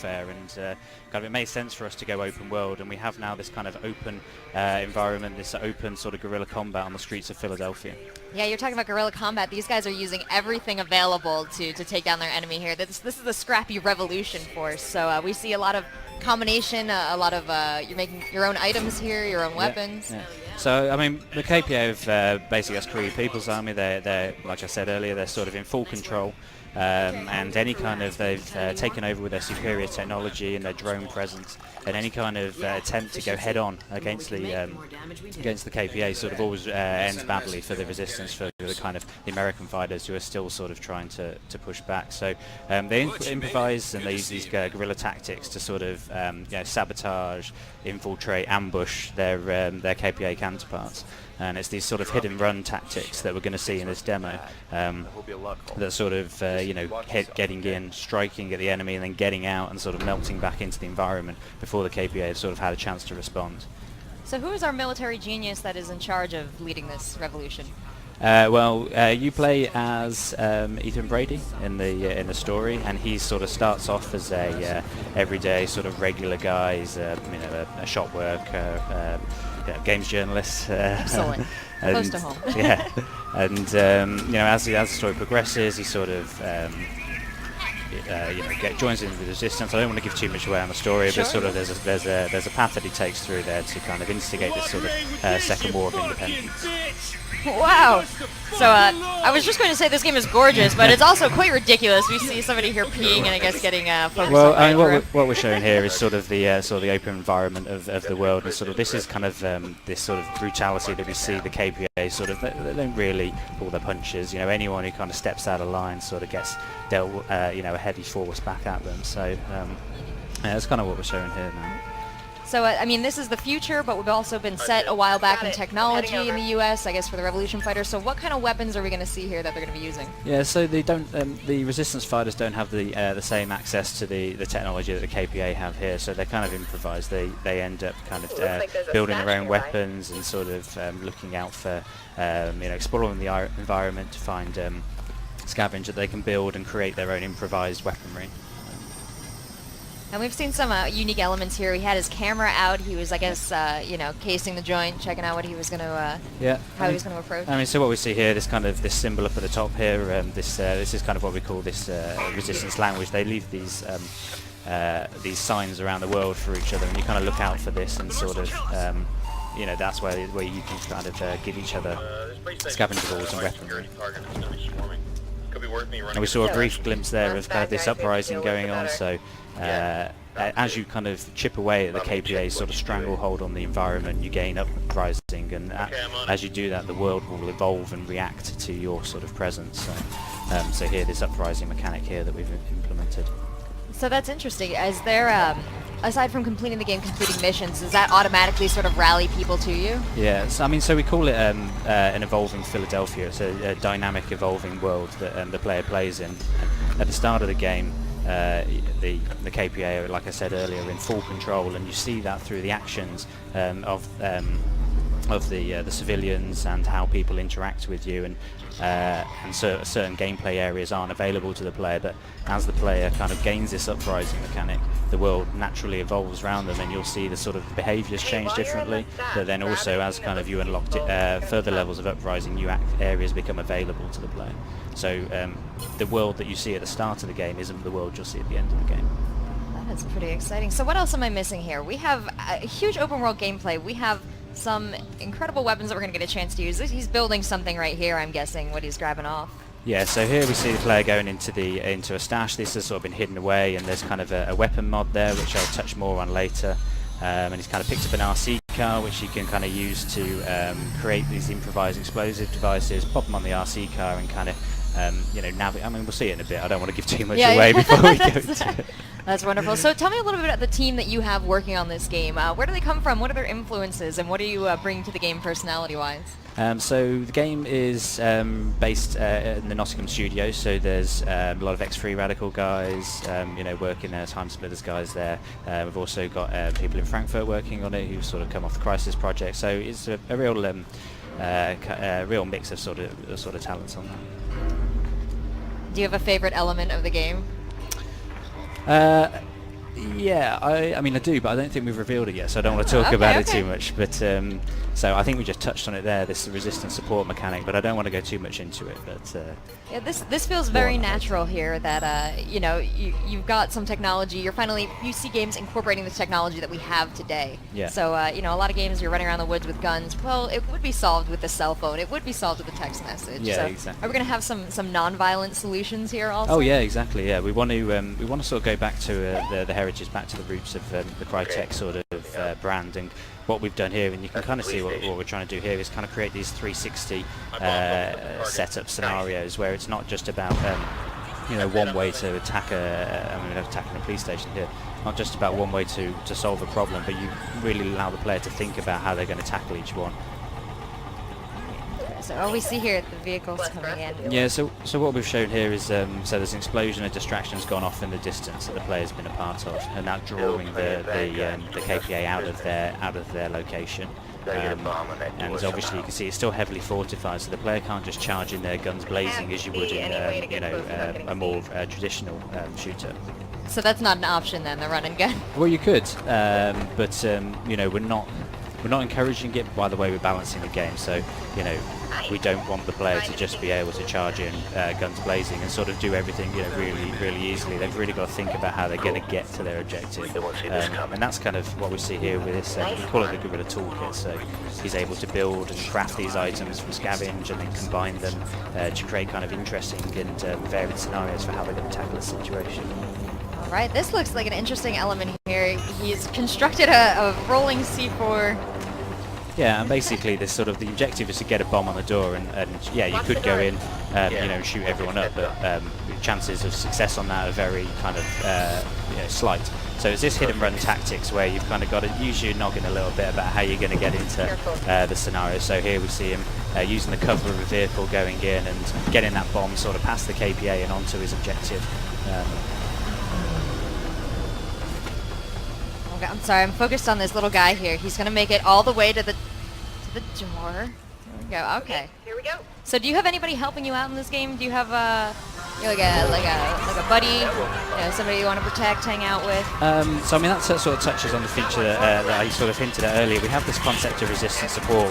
warfare, and kind of it made sense for us to go open world, and we have now this kind of open environment, this open sort of guerrilla combat on the streets of Philadelphia. Yeah, you're talking about guerrilla combat. These guys are using everything available to take down their enemy here. This is a scrappy revolution force, so we see a lot of combination, a lot of you're making your own items here, your own weapons. Yeah. So, I mean, the KPA have basically that's Korea People's Army. They're, like I said earlier, they're sort of in full control. And any kind of, they've taken over with their superior technology and their drone presence, and any kind of attempt to go head on against the KPA sort of always ends badly for the resistance, for the kind of the American fighters who are still sort of trying to push back. So they improvise, and they use these guerrilla tactics to sort of sabotage, infiltrate, ambush their KPA counterparts. And it's these sort of hit and run tactics that we're going to see in this demo, that sort of getting in, striking at the enemy, and then getting out and sort of melting back into the environment before the KPA have sort of had a chance to respond. So who is our military genius that is in charge of leading this revolution? You play as Ethan Brady in the story, and he sort of starts off as a everyday sort of regular guy. He's a shop worker, games journalist. Excellent. Close to home. Yeah, and as the story progresses, he sort of joins in with the resistance. I don't want to give too much away on the story, Sure. but sort of there's a path that he takes through there to kind of instigate this sort of second war of independence. Wow. So I was just going to say this game is gorgeous, but it's also quite ridiculous. We see somebody here peeing and I guess getting focused Well, on I mean, what we're showing here is sort of the open environment of the world, and sort of this is kind of this sort of brutality that we see the KPA sort of they don't really pull their punches. Anyone who kind of steps out of line sort of gets dealt a heavy force back at them. So that's kind of what we're showing here now. So, I mean, this is the future, but we've also been set a while back in technology in the U.S., I guess, for the Revolution fighters. So what kind of weapons are we going to see here that they're going to be using? Yeah, so they don't. The Resistance fighters don't have the same access to the technology that the KPA have here, so they kind of improvise. They end up kind of building their own weapons and sort of looking out for, exploring the environment to find scavenge that they can build and create their own improvised weaponry. And we've seen some unique elements here. He had his camera out. He was, I guess, casing the joint, checking out what he was going to, how he was going to approach. I mean, so what we see here, this symbol up at the top here, this is kind of what we call this resistance language. They leave these signs around the world for each other, and you kind of look out for this, and sort of, that's where you can kind of give each other scavenger balls and weaponry. And we saw a brief glimpse there of kind of this uprising going on, so as you kind of chip away at the KPA's sort of stranglehold on the environment, you gain uprising, and as you do that, the world will evolve and react to your sort of presence. So here, this uprising mechanic here that we've implemented. So that's interesting. Is there, aside from completing the game, completing missions, does that automatically sort of rally people to you? Yeah, so we call it an evolving Philadelphia. It's a dynamic, evolving world that the player plays in. At the start of the game, the KPA, like I said earlier, are in full control, and you see that through the actions of the civilians and how people interact with you, and certain gameplay areas aren't available to the player, but as the player kind of gains this uprising mechanic, the world naturally evolves around them, and you'll see the sort of behaviours change differently, but then also as kind of you unlock further levels of uprising, new areas become available to the player. So the world that you see at the start of the game isn't the world you'll see at the end of the game. That is pretty exciting. So what else am I missing here? We have a huge open world gameplay. We have some incredible weapons that we're going to get a chance to use. He's building something right here, I'm guessing, what he's grabbing off. Yeah, so here we see the player going into a stash. This has sort of been hidden away, and there's kind of a weapon mod there, which I'll touch more on later. And he's kind of picked up an RC car, which he can kind of use to create these improvised explosive devices, pop them on the RC car, and kind of I mean, we'll see it in a bit. I don't want to give too much away before we go to it. That's wonderful. So tell me a little bit about the team that you have working on this game. Where do they come from? What are their influences? And what are you bringing to the game personality-wise? So the game is based in the Nottingham studios, so there's a lot of ex-Free Radical guys, working there, Time Splitters guys there. We've also got people in Frankfurt working on it who sort of come off the Crisis project, so it's a real real mix of sort of talents on that. Do you have a favorite element of the game? Yeah, I mean I do, but I don't think we've revealed it yet, so I don't want to talk about it too much. But so I think we just touched on it there, this resistance support mechanic, but I don't want to go too much into it. But yeah, this feels very natural here. That you know, you've got some technology. You see games incorporating the technology that we have today. Yeah. So you know, a lot of games you're running around the woods with guns. Well, it would be solved with a cell phone. It would be solved with a text message. Yeah, so exactly. Are we going to have some non-violent solutions here also? Oh yeah, exactly. Yeah, we want to sort of go back to the heritage, back to the roots of the Crytek sort of brand, and what we've done here, and you can kind of see what we're trying to do here is kind of create these 360 setup scenarios where it's not just about you know, one way to attack attacking a police station here, not just about one way to solve a problem, but you really allow the player to think about how they're going to tackle each one. So we see here the vehicles coming in. Yeah, so what we've shown here is so there's an explosion, a distraction's gone off in the distance that the player's been a part of, and that drawing the KPA out of their location. And obviously you can see it's still heavily fortified, so the player can't just charge in there guns blazing as you would in a more traditional shooter. So that's not an option then, the run and gun. Well, you could, but you know, we're not encouraging it by the way we're balancing the game. So you know, we don't want the player to just be able to charge in guns blazing and sort of do everything, you know, really easily. They've really got to think about how they're going to get to their objective, and that's kind of what we see here with this. We call it the Guerrilla Toolkit. So he's able to build and craft these items from scavenge and then combine them to create kind of interesting and varied scenarios for how they're going to tackle a situation. Right, this looks like an interesting element here. He's constructed a rolling C4. Yeah, and basically this sort of the objective is to get a bomb on the door, and yeah, you could go in, you know, and shoot everyone up, but chances of success on that are very kind of you know, slight. So it's this hit and run tactics where you've kind of got to use your noggin a little bit about how you're going to get into the scenario. So here we see him using the cover of a vehicle, going in and getting that bomb sort of past the KPA and onto his objective. I'm sorry, I'm focused on this little guy here. He's gonna make it all the way to the door. There we go. Okay. Here we go. So do you have anybody helping you out in this game? Do you have like a buddy, you know, somebody you want to protect, hang out with? So I mean that sort of touches on the feature that I sort of hinted at earlier. We have this concept of resistance support.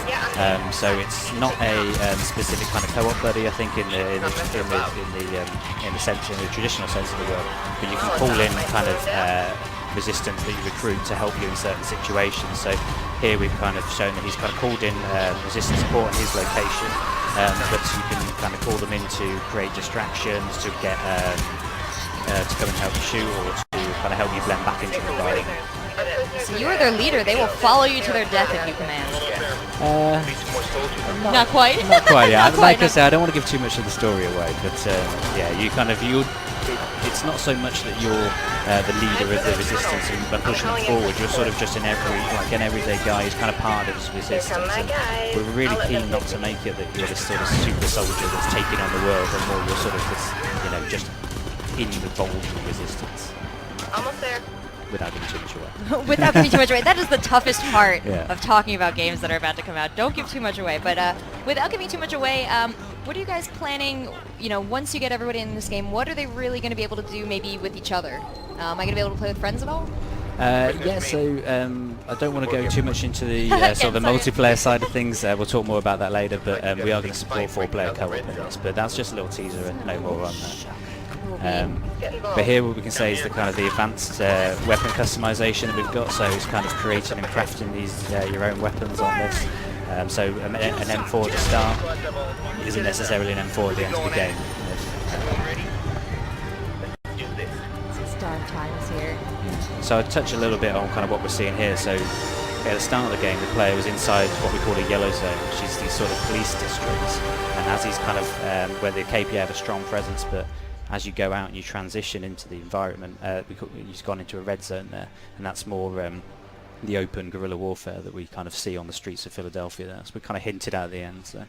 So it's not a specific kind of co-op buddy, I think, in the sense, in the traditional sense of the word. But you can call in kind of resistance that you recruit to help you in certain situations. So here we've kind of shown that he's kind of called in resistance support in his location, but you can kind of call them in to create distractions, to get to come and help you shoot, or to kind of help you blend back into the environment. So you are their leader. They will follow you to their death if you command. Not quite. Not quite. Yeah. Not quite, like I said, I don't want to give too much of the story away, but yeah, it's not so much that you're the leader of the resistance and pushing them forward. You're sort of just an everyday guy who's kind of part of this resistance. And we're really keen not to make it that you're this sort of super soldier that's taking on the world, and more you're sort of this, you know, just involved in the resistance. Almost there. Without giving too much away. Without giving too much away. That is the toughest part Yeah. of talking about games that are about to come out. Don't give too much away. But without giving too much away, what are you guys planning, you know, once you get everybody in this game, what are they really going to be able to do maybe with each other? Am I going to be able to play with friends at all? Yeah, so I don't want to go too much into the sort of the multiplayer side of things. We'll talk more about that later, but we are going to support 4-player co-op in this. But that's just a little teaser and no more on that. But here what we can say is the kind of the advanced weapon customization that we've got. So it's kind of creating and crafting these your own weapons on this. So an M4 to start isn't necessarily an M4 at the end of the game. Start times here. So I'll touch a little bit on kind of what we're seeing here. So at the start of the game, the player was inside what we call a yellow zone, which is these sort of police districts, and has these kind of where the KPA have a strong presence, but as you go out and you transition into the environment, you've gone into a red zone there, and that's more the open guerrilla warfare that we kind of see on the streets of Philadelphia there. So we kind of hinted at the end. So.